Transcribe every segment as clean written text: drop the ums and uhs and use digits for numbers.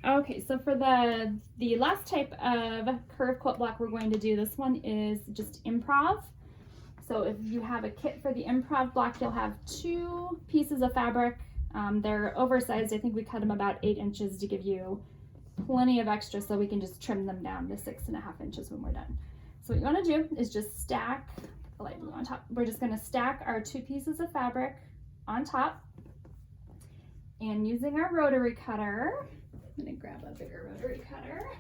Okay, so for the last type of curve quilt block we're going to do, this one is just Improv. So if you have a kit for the Improv block, you'll have 2 pieces of fabric. They're oversized. I think we cut them about 8 inches to give you plenty of extra, so we can just trim them down to 6.5 inches when we're done. So what you want to do is just stack the light blue on top. We're just going to stack our 2 pieces of fabric on top, and using our rotary cutter, I'm going to grab a bigger rotary cutter.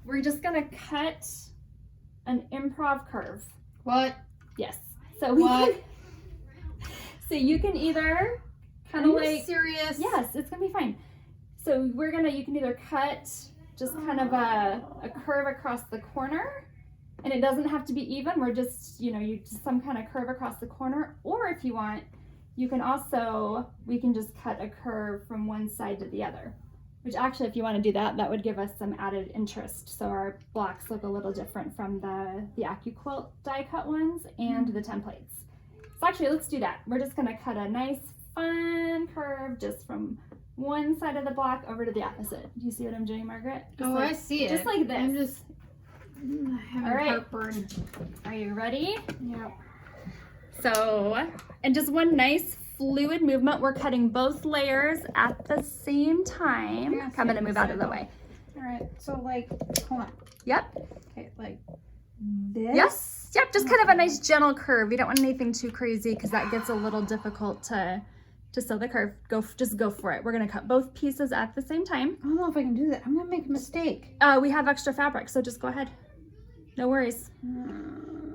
We're just going to cut an Improv curve. What? Yes. So so you can either kind of like serious? Yes, it's gonna be fine. So you can either cut just kind of a curve across the corner, and it doesn't have to be even. We're just, you just some kind of curve across the corner, or if you want, you can also, we can just cut a curve from one side to the other, which actually, if you want to do that, that would give us some added interest. So our blocks look a little different from the AccuQuilt die cut ones and the templates. So actually, let's do that. We're just going to cut a nice fun curve just from one side of the block over to the opposite. Do you see what I'm doing, Margaret? I see it. Just like this. I'm just having heartburn. Are you ready? Yep. So, and just one nice fluid movement. We're cutting both layers at the same time. Yeah, I'm going to move out of the way. All right. So like, hold on. Yep. Okay, like this? Yes. Yep. Just kind of a nice gentle curve. You don't want anything too crazy because that gets a little difficult to sew the curve. Just go for it. We're going to cut both pieces at the same time. I don't know if I can do that. I'm going to make a mistake. We have extra fabric, so just go ahead. No worries.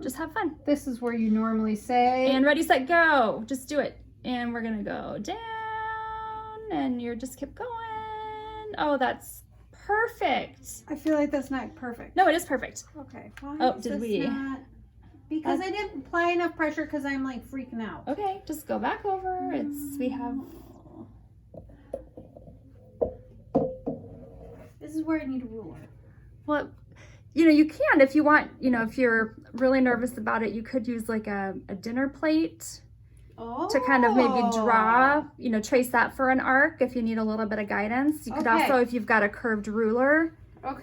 Just have fun. This is where you normally say. And ready, set, go. Just do it. And we're gonna go down, and you just keep going. Oh, that's perfect. I feel like that's not perfect. No, it is perfect. Okay. Why Oh, is did this we? Not... Because I didn't apply enough pressure because I'm like freaking out. Okay, just go back over. We have. This is where I need a ruler. Well, you can if you want. If you're really nervous about it, you could use like a dinner plate. To kind of maybe draw, trace that for an arc if you need a little bit of guidance. You could also, if you've got a curved ruler,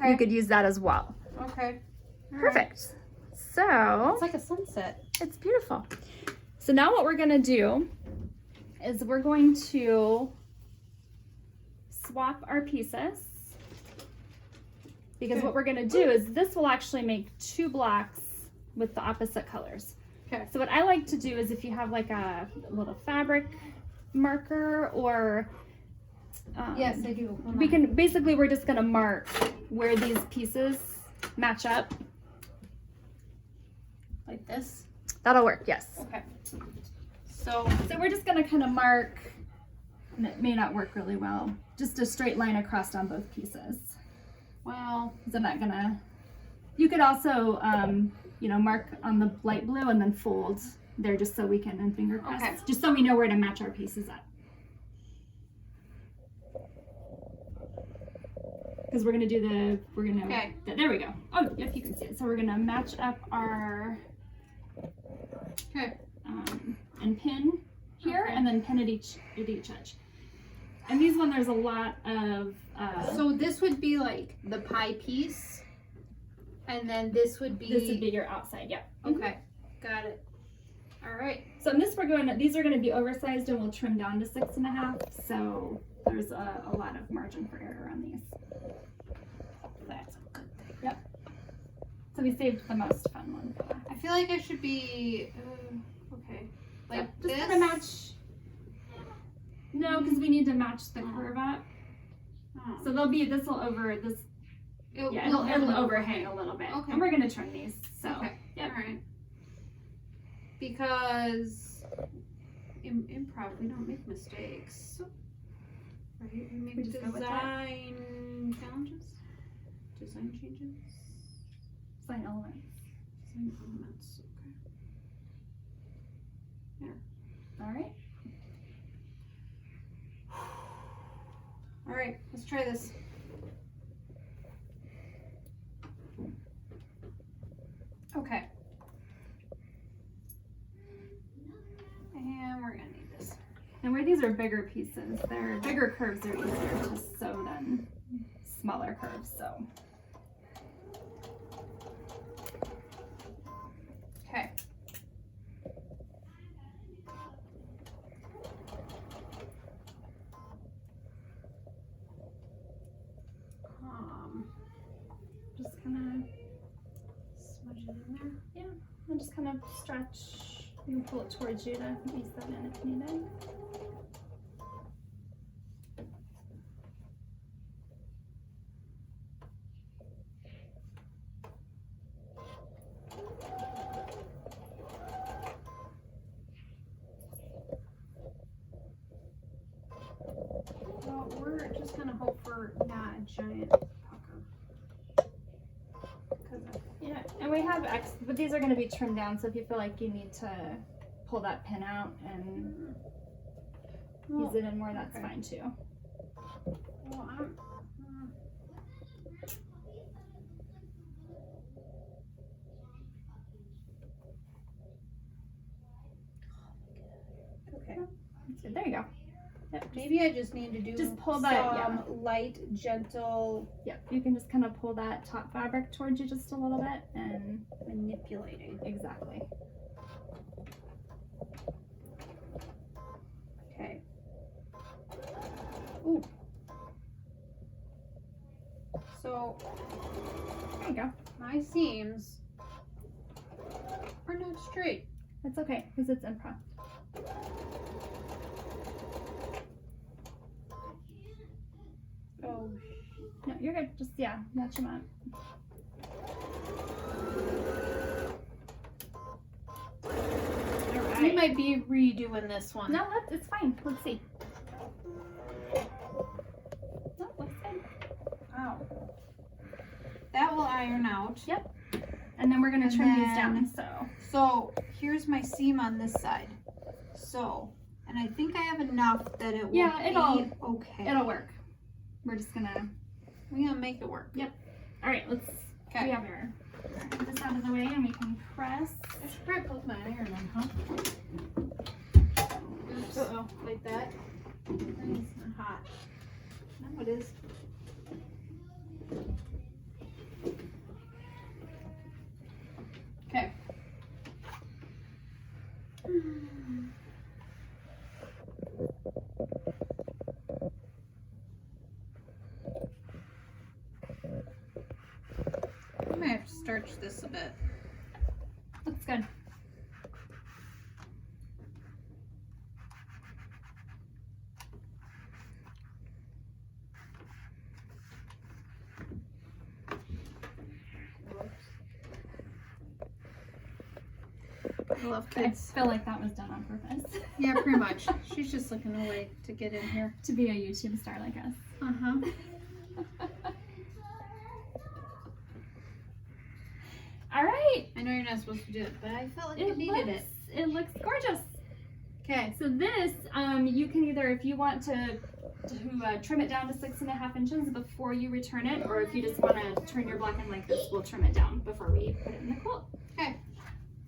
you could use that as well. Okay. Perfect. So it's like a sunset. It's beautiful. So now what we're going to do is we're going to swap our pieces, because what we're going to do is this will actually make 2 blocks with the opposite colors. Okay. So what I like to do is if you have like a little fabric marker or yes, I do. We're just gonna mark where these pieces match up. Like this? That'll work, yes. Okay. So we're just gonna kind of mark, and it may not work really well, just a straight line across on both pieces. Well, I'm not gonna, you could also mark on the light blue and then fold there just so we can, and finger press, just so we know where to match our pieces up. Because we're gonna do there we go. Oh, yep, you can see it. So we're gonna match up our, and pin here, and then pin at each edge. And these one, there's a lot of, so this would be like the pie piece. And then this would be your outside, yeah. Okay, got it. All right. So in this these are going to be oversized, and we'll trim down to 6.5. So there's a lot of margin for error on these. That's a good thing. Yep. So we saved the most fun one. I feel like I should be okay. Like just this. Kind of match. No, because we need to match the curve up. Oh. So this will it'll overhang a little bit. Okay. And we're gonna trim these. So yep. All right. Because improv, we don't make mistakes. Right? We make design challenges. Design changes. Design elements. Design elements. Okay. Yeah. All right. All right. Let's try this. Okay. And we're gonna need this. And where these are bigger pieces. They're bigger curves are easier to sew than smaller curves, so. Okay. Just kind Smudge it in there. of, and just kind of stretch. You can pull it towards you to ease that in if needed. Well, we're just gonna hope for not a giant pucker. Yeah, and we have but these are going to be trimmed down, so if you feel like you need to pull that pin out and use it in more, that's okay. fine too. Well, okay. So there you go. Yep, Maybe I just need to do just pull that, some light, gentle Yep, you can just kind of pull that top fabric towards you just a little bit and manipulating. exactly. Okay. Ooh. So There you go. my seams are not straight. That's okay, because it's improv. Oh, No, you're good. Just, match them up. we might be redoing this one. No, it's fine. Let's see. No, looks good. Wow. That will iron out. Yep. And then we're going to trim these down, So here's my seam on this side. So, and I think I have enough that it will be okay. It'll work. We're just gonna make it work. Yep. All right, let's. Okay. We have our get this out of the way, and we can press. I should probably put my iron on, huh? Oops. Uh-oh. Like that. It's not hot. No, it is. Okay. I might have to starch this a bit. Looks good. I love I kids. feel like that was done on purpose. Yeah, pretty much. She's just looking away to get in here. To be a YouTube star like us. Uh-huh. All right. I know you're not supposed to do it, but I felt like it needed it. It looks gorgeous. Okay. So this, you can either, if you want to trim it down to 6.5 inches before you return it, or if you just want to turn your block in like this, we'll trim it down before we put it in the quilt. Okay.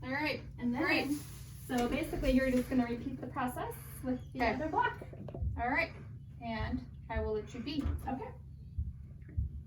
All right. And then, Great. So basically you're just going to repeat the process with the Okay. other block. All right. And I will let you be. Okay.